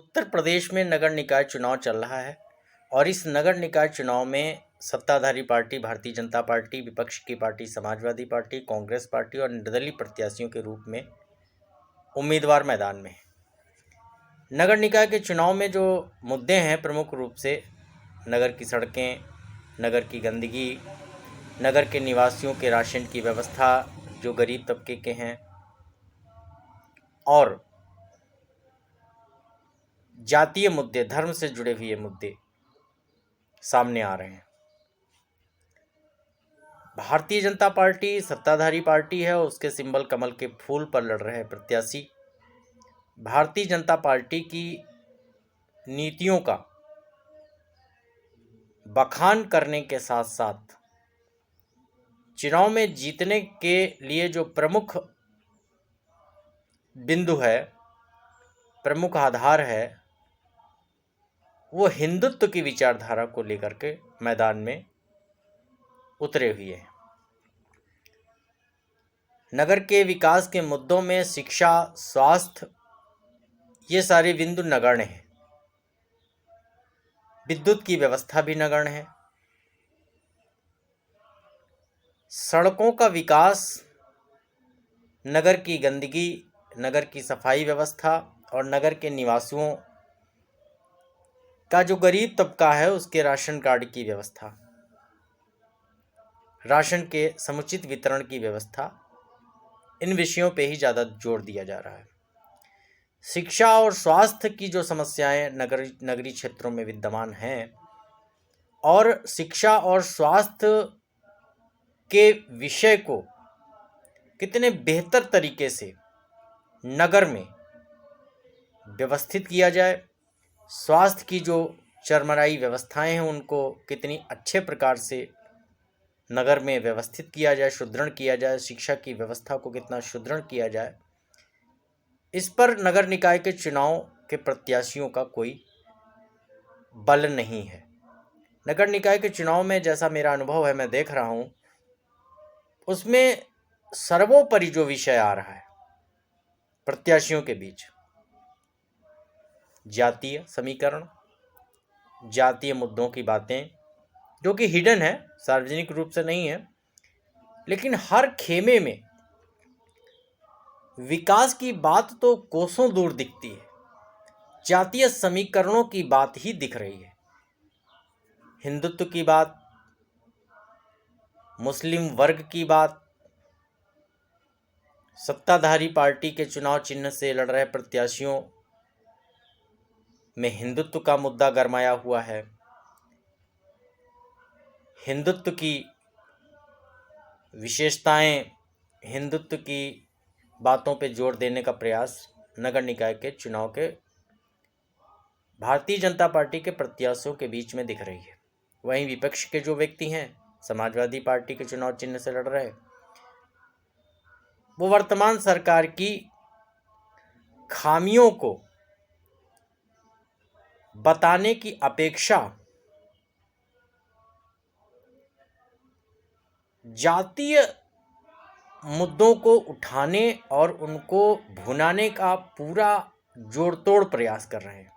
उत्तर प्रदेश में नगर निकाय चुनाव चल रहा है और इस नगर निकाय चुनाव में सत्ताधारी पार्टी भारतीय जनता पार्टी, विपक्ष की party Samajwadi party, Congress party और निर्दलीय प्रत्याशियों के रूप में उम्मीदवार मैदान में हैं। नगर निकाय के चुनाव में जो मुद्दे हैं प्रमुख रूप से नगर की सड़कें, नगर की गंदगी, नगर के निवासियों के राशन की व्यवस्था जो गरीब तबके के हैं और जातीय मुद्दे, धर्म से जुड़े हुए मुद्दे सामने आ रहे हैं। भारतीय जनता पार्टी सत्ताधारी पार्टी है और उसके सिंबल कमल के फूल पर लड़ रहे प्रत्याशी भारतीय जनता पार्टी की नीतियों का बखान करने के साथ साथ चुनाव में जीतने के लिए जो प्रमुख बिंदु है, प्रमुख आधार है, वो हिंदुत्व की विचारधारा को लेकर के मैदान में उतरे हुए हैं। नगर के विकास के मुद्दों में शिक्षा, स्वास्थ्य, ये सारे बिंदु नगण्य हैं। विद्युत की व्यवस्था भी नगण्य है। सड़कों का विकास, नगर की गंदगी, नगर की सफाई व्यवस्था और नगर के निवासियों का जो गरीब तबका है उसके राशन कार्ड की व्यवस्था, राशन के समुचित वितरण की व्यवस्था, इन विषयों पे ही ज़्यादा जोर दिया जा रहा है। शिक्षा और स्वास्थ्य की जो समस्याएं नगरीय क्षेत्रों में विद्यमान हैं और शिक्षा और स्वास्थ्य के विषय को कितने बेहतर तरीके से नगर में व्यवस्थित किया जाए, स्वास्थ्य की जो चरमराई व्यवस्थाएं हैं उनको कितनी अच्छे प्रकार से नगर में व्यवस्थित किया जाए, सुदृढ़ किया जाए, शिक्षा की व्यवस्था को कितना सुदृढ़ किया जाए, इस पर नगर निकाय के चुनाव के प्रत्याशियों का कोई बल नहीं है। नगर निकाय के चुनाव में जैसा मेरा अनुभव है, मैं देख रहा हूँ, उसमें सर्वोपरि जो विषय आ रहा है प्रत्याशियों के बीच, जातीय समीकरण, जातीय मुद्दों की बातें जो कि हिडन है, सार्वजनिक रूप से नहीं है, लेकिन हर खेमे में विकास की बात तो कोसों दूर दिखती है, जातीय समीकरणों की बात ही दिख रही है। हिंदुत्व की बात, मुस्लिम वर्ग की बात, सत्ताधारी पार्टी के चुनाव चिन्ह से लड़ रहे प्रत्याशियों में हिंदुत्व का मुद्दा गरमाया हुआ है। हिंदुत्व की विशेषताएं, हिंदुत्व की बातों पे जोर देने का प्रयास नगर निकाय के चुनाव के भारतीय जनता पार्टी के प्रत्याशियों के बीच में दिख रही है। वहीं विपक्ष के जो व्यक्ति हैं, समाजवादी पार्टी के चुनाव चिन्ह से लड़ रहे, वो वर्तमान सरकार की खामियों को बताने की अपेक्षा जातीय मुद्दों को उठाने और उनको भुनाने का पूरा जोड़तोड़ प्रयास कर रहे हैं।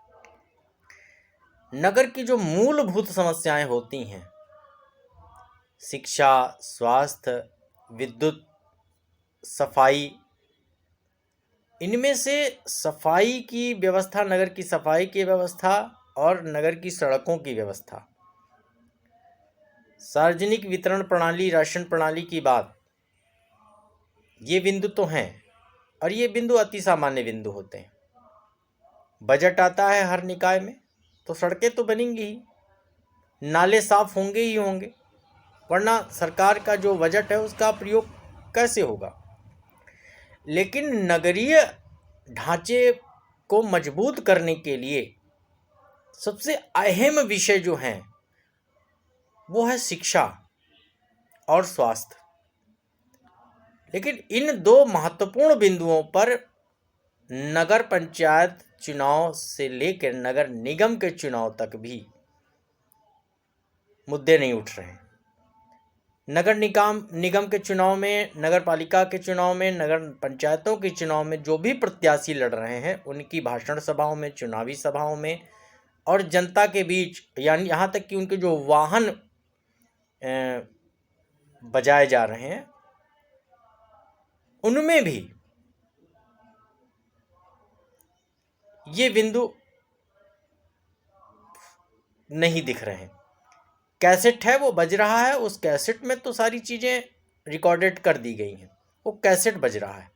नगर की जो मूलभूत समस्याएं होती हैं, शिक्षा, स्वास्थ्य, विद्युत, सफाई, इनमें से सफाई की व्यवस्था, नगर की सफाई की व्यवस्था और नगर की सड़कों की व्यवस्था, सार्वजनिक वितरण प्रणाली, राशन प्रणाली की बात, ये बिंदु तो हैं और ये बिंदु अति सामान्य बिंदु होते हैं। बजट आता है हर निकाय में तो सड़कें तो बनेंगी ही, नाले साफ होंगे ही होंगे, वरना सरकार का जो बजट है उसका प्रयोग कैसे होगा। लेकिन नगरीय ढांचे को मजबूत करने के लिए सबसे अहम विषय जो हैं वो है शिक्षा और स्वास्थ्य। लेकिन इन दो महत्वपूर्ण बिंदुओं पर नगर पंचायत चुनाव से लेकर नगर निगम के चुनाव तक भी मुद्दे नहीं उठ रहे हैं। नगर निगम के चुनाव में, नगर पालिका के चुनाव में, नगर पंचायतों के चुनाव में जो भी प्रत्याशी लड़ रहे हैं उनकी भाषण सभाओं में, चुनावी सभाओं में और जनता के बीच, यानी यहाँ तक कि उनके जो वाहन बजाए जा रहे हैं उनमें भी ये बिंदु नहीं दिख रहे हैं। कैसेट है वो बज रहा है, उस कैसेट में तो सारी चीज़ें रिकॉर्डेड कर दी गई हैं, वो कैसेट बज रहा है।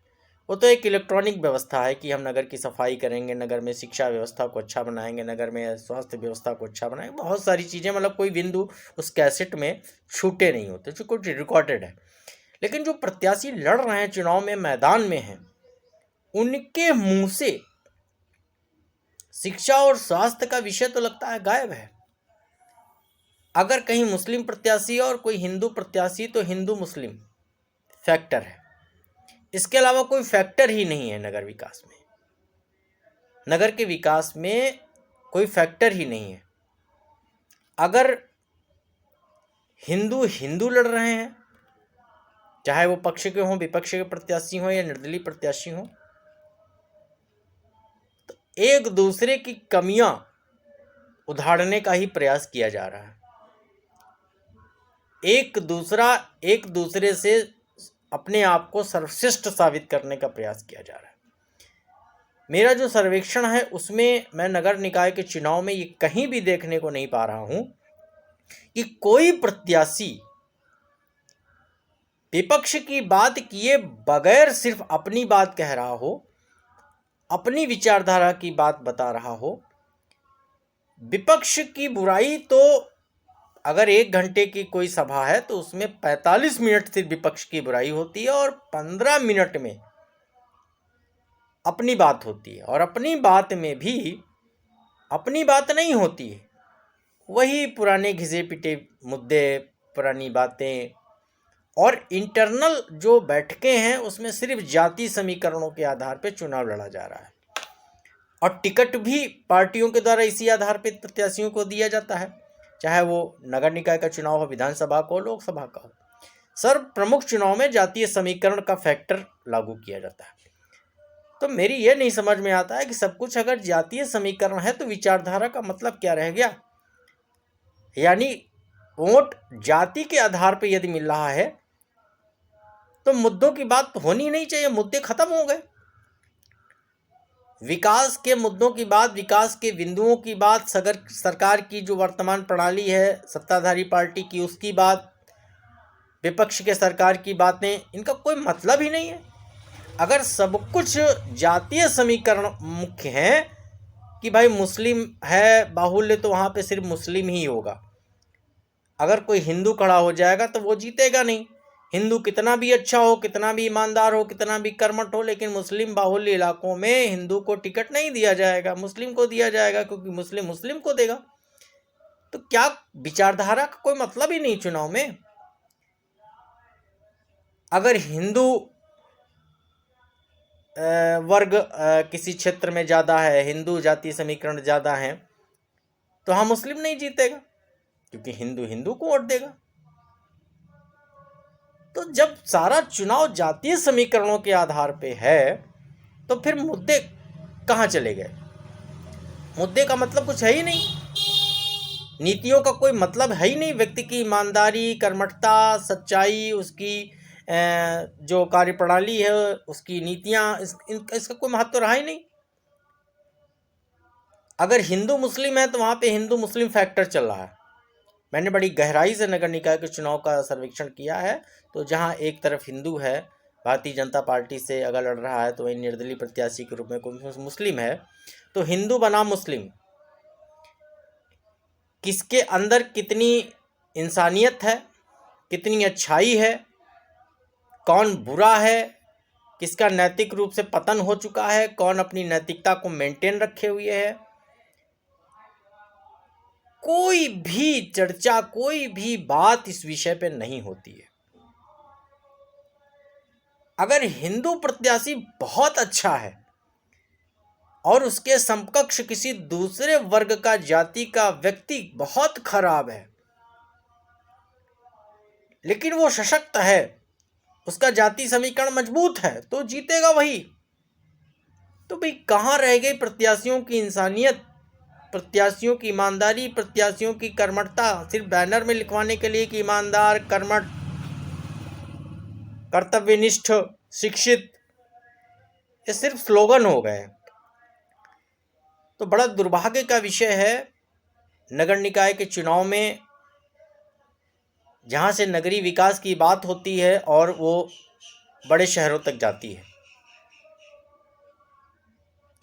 वो तो एक इलेक्ट्रॉनिक व्यवस्था है कि हम नगर की सफाई करेंगे, नगर में शिक्षा व्यवस्था को अच्छा बनाएंगे, नगर में स्वास्थ्य व्यवस्था को अच्छा बनाएंगे, बहुत सारी चीज़ें, मतलब कोई बिंदु उस कैसेट में छूटे नहीं होते, जो कुछ रिकॉर्डेड है। लेकिन जो प्रत्याशी लड़ रहे हैं चुनाव में, मैदान में हैं, उनके मुंह से शिक्षा और स्वास्थ्य का विषय तो लगता है गायब है। अगर कहीं मुस्लिम प्रत्याशी और कोई हिंदू प्रत्याशी, तो हिंदू मुस्लिम फैक्टर है, इसके अलावा कोई फैक्टर ही नहीं है नगर विकास में। नगर के विकास में कोई फैक्टर ही नहीं है। अगर हिंदू हिंदू लड़ रहे हैं, चाहे वो पक्ष के हों, विपक्ष के प्रत्याशी हों या निर्दलीय प्रत्याशी हों, तो एक दूसरे की कमियां उधारने का ही प्रयास किया जा रहा है। एक दूसरे से अपने आप को सर्वश्रेष्ठ साबित करने का प्रयास किया जा रहा है। मेरा जो सर्वेक्षण है उसमें मैं नगर निकाय के चुनाव में ये कहीं भी देखने को नहीं पा रहा हूं कि कोई प्रत्याशी विपक्ष की बात किए बगैर सिर्फ अपनी बात कह रहा हो, अपनी विचारधारा की बात बता रहा हो। विपक्ष की बुराई तो अगर 1 घंटे की कोई सभा है तो उसमें 45 मिनट सिर्फ विपक्ष की बुराई होती है और 15 मिनट में अपनी बात होती है, और अपनी बात में भी अपनी बात नहीं होती है, वही पुराने घिसे पिटे मुद्दे, पुरानी बातें, और इंटरनल जो बैठकें हैं उसमें सिर्फ जाति समीकरणों के आधार पर चुनाव लड़ा जा रहा है, और टिकट भी पार्टियों के द्वारा इसी आधार पर प्रत्याशियों को दिया जाता है, चाहे वो नगर निकाय का चुनाव हो, विधानसभा का हो, लोकसभा का हो। सर्व प्रमुख चुनाव में जातीय समीकरण का फैक्टर लागू किया जाता है। तो मेरी ये नहीं समझ में आता है कि सब कुछ अगर जातीय समीकरण है तो विचारधारा का मतलब क्या रह गया। यानी वोट जाति के आधार पर यदि मिल रहा है तो मुद्दों की बात तो होनी नहीं चाहिए, मुद्दे खत्म हो गए। विकास के मुद्दों की बात, विकास के बिंदुओं की बात, सरकार की जो वर्तमान प्रणाली है सत्ताधारी पार्टी की, उसकी बात, विपक्ष के सरकार की बातें, इनका कोई मतलब ही नहीं है। अगर सब कुछ जातीय समीकरण मुख्य हैं कि भाई मुस्लिम है बाहुल्य तो वहाँ पे सिर्फ मुस्लिम ही होगा, अगर कोई हिंदू खड़ा हो जाएगा तो वो जीतेगा नहीं। हिंदू कितना भी अच्छा हो, कितना भी ईमानदार हो, कितना भी कर्मठ हो, लेकिन मुस्लिम बाहुल्य इलाकों में हिंदू को टिकट नहीं दिया जाएगा, मुस्लिम को दिया जाएगा, क्योंकि मुस्लिम मुस्लिम को देगा। तो क्या विचारधारा का कोई मतलब ही नहीं चुनाव में। अगर हिंदू वर्ग किसी क्षेत्र में ज़्यादा है, हिंदू जाति समीकरण ज़्यादा है, तो हाँ मुस्लिम नहीं जीतेगा, क्योंकि हिंदू हिंदू को वोट देगा। तो जब सारा चुनाव जातीय समीकरणों के आधार पे है तो फिर मुद्दे कहाँ चले गए। मुद्दे का मतलब कुछ है ही नहीं, नीतियों का कोई मतलब है ही नहीं। व्यक्ति की ईमानदारी, कर्मठता, सच्चाई, उसकी जो कार्यप्रणाली है, उसकी नीतियाँ, इसका कोई महत्व रहा ही नहीं। अगर हिंदू मुस्लिम है तो वहाँ पे हिंदू मुस्लिम फैक्टर चल रहा है। मैंने बड़ी गहराई से नगर निकाय के चुनाव का सर्वेक्षण किया है, तो जहाँ एक तरफ हिंदू है, भारतीय जनता पार्टी से अगर लड़ रहा है, तो वही निर्दलीय प्रत्याशी के रूप में कोई मुस्लिम है, तो हिंदू बनाम मुस्लिम, किसके अंदर कितनी इंसानियत है, कितनी अच्छाई है, कौन बुरा है, किसका नैतिक रूप से पतन हो चुका है, कौन अपनी नैतिकता को मेंटेन रखे हुए है, कोई भी चर्चा, कोई भी बात इस विषय पे नहीं होती है। अगर हिंदू प्रत्याशी बहुत अच्छा है और उसके समकक्ष किसी दूसरे वर्ग का, जाति का व्यक्ति बहुत खराब है, लेकिन वो सशक्त है, उसका जाति समीकरण मजबूत है, तो जीतेगा वही। तो भाई कहाँ रह गई प्रत्याशियों की इंसानियत, प्रत्याशियों की ईमानदारी, प्रत्याशियों की कर्मठता? सिर्फ बैनर में लिखवाने के लिए कि ईमानदार, कर्मठ, कर्तव्यनिष्ठ, शिक्षित, ये सिर्फ स्लोगन हो गए। तो बड़ा दुर्भाग्य का विषय है, नगर निकाय के चुनाव में जहाँ से नगरीय विकास की बात होती है और वो बड़े शहरों तक जाती है,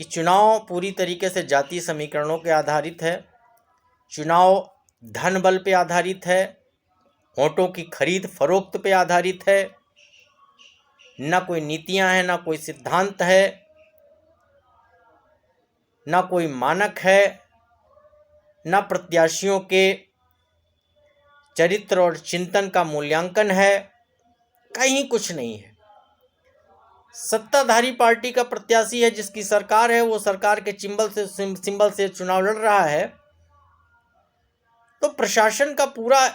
कि चुनाव पूरी तरीके से जातीय समीकरणों के आधारित है, चुनाव धन बल पे आधारित है, वोटों की खरीद फरोख्त पे आधारित है, ना कोई नीतियां हैं, ना कोई सिद्धांत है, ना कोई मानक है, ना प्रत्याशियों के चरित्र और चिंतन का मूल्यांकन है, कहीं कुछ नहीं है। सत्ताधारी पार्टी का प्रत्याशी है, जिसकी सरकार है, वो सरकार के सिंबल से चुनाव लड़ रहा है, तो प्रशासन का पूरा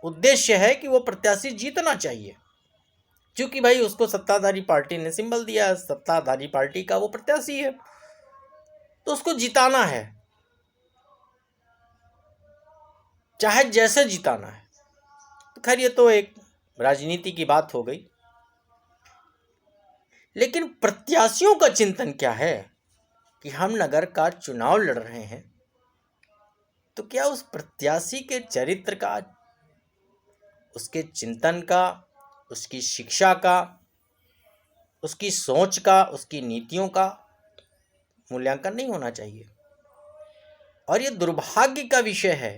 उद्देश्य है कि वो प्रत्याशी जीतना चाहिए, क्योंकि भाई उसको सत्ताधारी पार्टी ने सिंबल दिया है, सत्ताधारी पार्टी का वो प्रत्याशी है, तो उसको जिताना है, चाहे जैसे जिताना है। तो खैर ये तो एक राजनीति की बात हो गई, लेकिन प्रत्याशियों का चिंतन क्या है कि हम नगर का चुनाव लड़ रहे हैं, तो क्या उस प्रत्याशी के चरित्र का, उसके चिंतन का, उसकी शिक्षा का, उसकी सोच का, उसकी नीतियों का मूल्यांकन नहीं होना चाहिए? और ये दुर्भाग्य का विषय है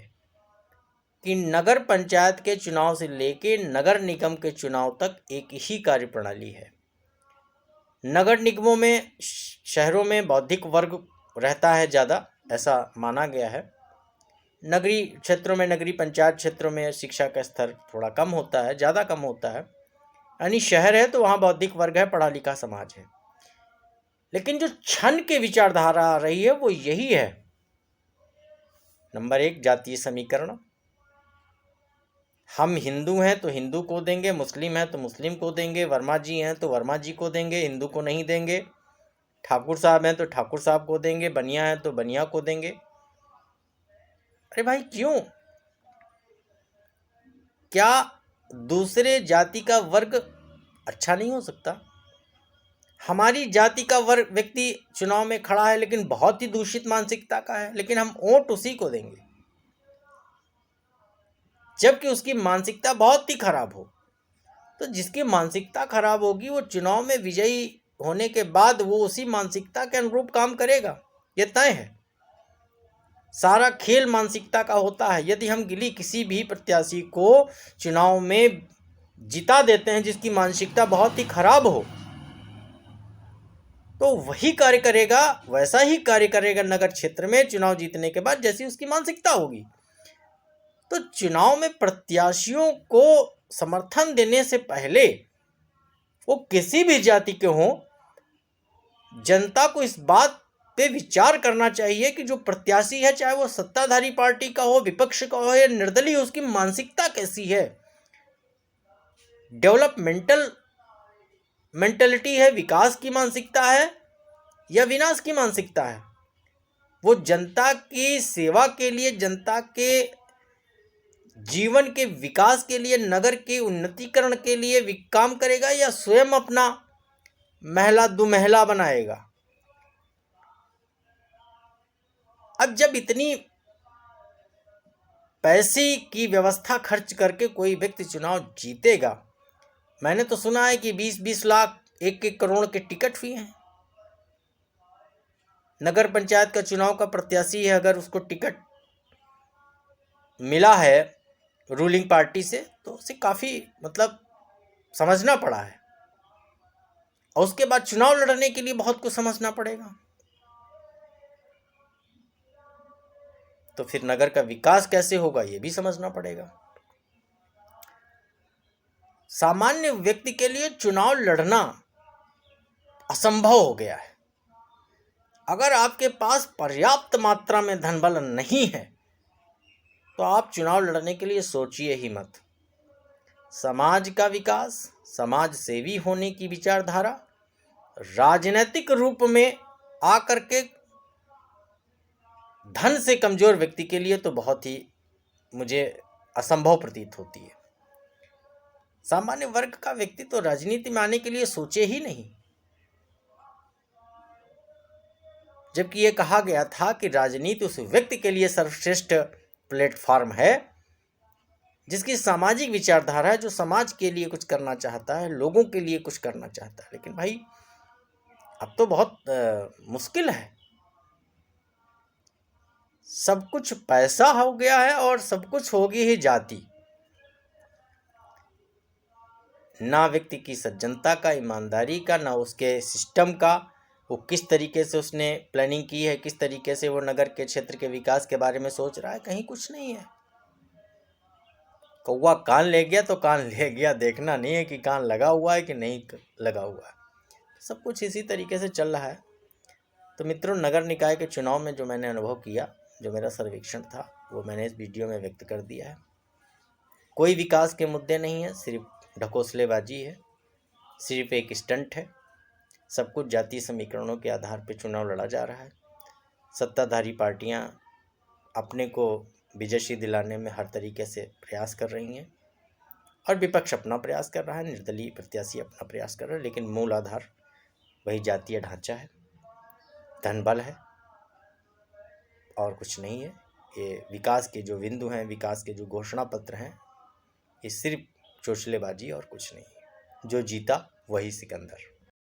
कि नगर पंचायत के चुनाव से लेके नगर निगम के चुनाव तक एक ही कार्यप्रणाली है। नगर निगमों में, शहरों में बौद्धिक वर्ग रहता है ज़्यादा, ऐसा माना गया है। नगरीय क्षेत्रों में, नगरीय पंचायत क्षेत्रों में शिक्षा का स्तर थोड़ा कम होता है, ज़्यादा कम होता है, यानी शहर है तो वहाँ बौद्धिक वर्ग है, पढ़ा लिखा समाज है। लेकिन जो क्षण के विचारधारा आ रही है वो यही है, नंबर 1 जातीय समीकरण, हम हिंदू हैं तो हिंदू को देंगे, मुस्लिम हैं तो मुस्लिम को देंगे, वर्मा जी हैं तो वर्मा जी को देंगे, हिंदू को नहीं देंगे, ठाकुर साहब हैं तो ठाकुर साहब को देंगे, बनिया हैं तो बनिया को देंगे। अरे भाई क्यों? क्या दूसरे जाति का वर्ग अच्छा नहीं हो सकता? हमारी जाति का वर्ग व्यक्ति चुनाव में खड़ा है लेकिन बहुत ही दूषित मानसिकता का है, लेकिन हम वोट उसी को देंगे, जबकि उसकी मानसिकता बहुत ही खराब हो। तो जिसकी मानसिकता खराब होगी वो चुनाव में विजयी होने के बाद वो उसी मानसिकता के अनुरूप काम करेगा, ये तय है। सारा खेल मानसिकता का होता है। यदि हम किसी भी प्रत्याशी को चुनाव में जिता देते हैं जिसकी मानसिकता बहुत ही खराब हो, तो वही कार्य करेगा, वैसा ही कार्य करेगा नगर क्षेत्र में चुनाव जीतने के बाद जैसी उसकी मानसिकता होगी। तो चुनाव में प्रत्याशियों को समर्थन देने से पहले, वो किसी भी जाति के हों, जनता को इस बात पे विचार करना चाहिए कि जो प्रत्याशी है, चाहे वो सत्ताधारी पार्टी का हो, विपक्ष का हो या निर्दलीय, उसकी मानसिकता कैसी है, डेवलपमेंटल मेंटलिटी है, विकास की मानसिकता है या विनाश की मानसिकता है। वो जनता की सेवा के लिए, जनता के जीवन के विकास के लिए, नगर के उन्नतीकरण के लिए काम करेगा या स्वयं अपना महला दुमहला बनाएगा। अब जब इतनी पैसे की व्यवस्था खर्च करके कोई व्यक्ति चुनाव जीतेगा, मैंने तो सुना है कि 20-20 लाख, 1-1 करोड़ के टिकट भी हैं। नगर पंचायत का चुनाव का प्रत्याशी है, अगर उसको टिकट मिला है रूलिंग पार्टी से, तो उसे काफ़ी मतलब समझना पड़ा है, और उसके बाद चुनाव लड़ने के लिए बहुत कुछ समझना पड़ेगा। तो फिर नगर का विकास कैसे होगा ये भी समझना पड़ेगा। सामान्य व्यक्ति के लिए चुनाव लड़ना असंभव हो गया है। अगर आपके पास पर्याप्त मात्रा में धन बल नहीं है तो आप चुनाव लड़ने के लिए सोचिए ही मत। समाज का विकास, समाज सेवी होने की विचारधारा राजनीतिक रूप में आकर के धन से कमजोर व्यक्ति के लिए तो बहुत ही मुझे असंभव प्रतीत होती है। सामान्य वर्ग का व्यक्ति तो राजनीति में आने के लिए सोचे ही नहीं, जबकि यह कहा गया था कि राजनीति उस व्यक्ति के लिए सर्वश्रेष्ठ प्लेटफॉर्म है जिसकी सामाजिक विचारधारा है, जो समाज के लिए कुछ करना चाहता है, लोगों के लिए कुछ करना चाहता है। लेकिन भाई अब तो बहुत मुश्किल है, सब कुछ पैसा हो गया है और सब कुछ होगी ही जाति। ना व्यक्ति की सज्जनता का, ईमानदारी का, ना उसके सिस्टम का, वो किस तरीके से उसने प्लानिंग की है, किस तरीके से वो नगर के क्षेत्र के विकास के बारे में सोच रहा है, कहीं कुछ नहीं है। कौवा कान ले गया तो कान ले गया, देखना नहीं है कि कान लगा हुआ है कि नहीं लगा हुआ है। सब कुछ इसी तरीके से चल रहा है। तो मित्रों, नगर निकाय के चुनाव में जो मैंने अनुभव किया, जो मेरा सर्वेक्षण था, वो मैंने इस वीडियो में व्यक्त कर दिया है। कोई विकास के मुद्दे नहीं है, सिर्फ ढकोसलेबाजी है, सिर्फ एक स्टंट है। सब कुछ जातीय समीकरणों के आधार पर चुनाव लड़ा जा रहा है। सत्ताधारी पार्टियां अपने को विजयश्री दिलाने में हर तरीके से प्रयास कर रही हैं और विपक्ष अपना प्रयास कर रहा है, निर्दलीय प्रत्याशी अपना प्रयास कर रहा है, लेकिन मूल आधार वही जातीय ढांचा है, धनबल है और कुछ नहीं है। ये विकास के जो बिंदु हैं, विकास के जो घोषणा पत्र हैं, ये सिर्फ चोचलेबाजी और कुछ नहीं है। जो जीता वही सिकंदर।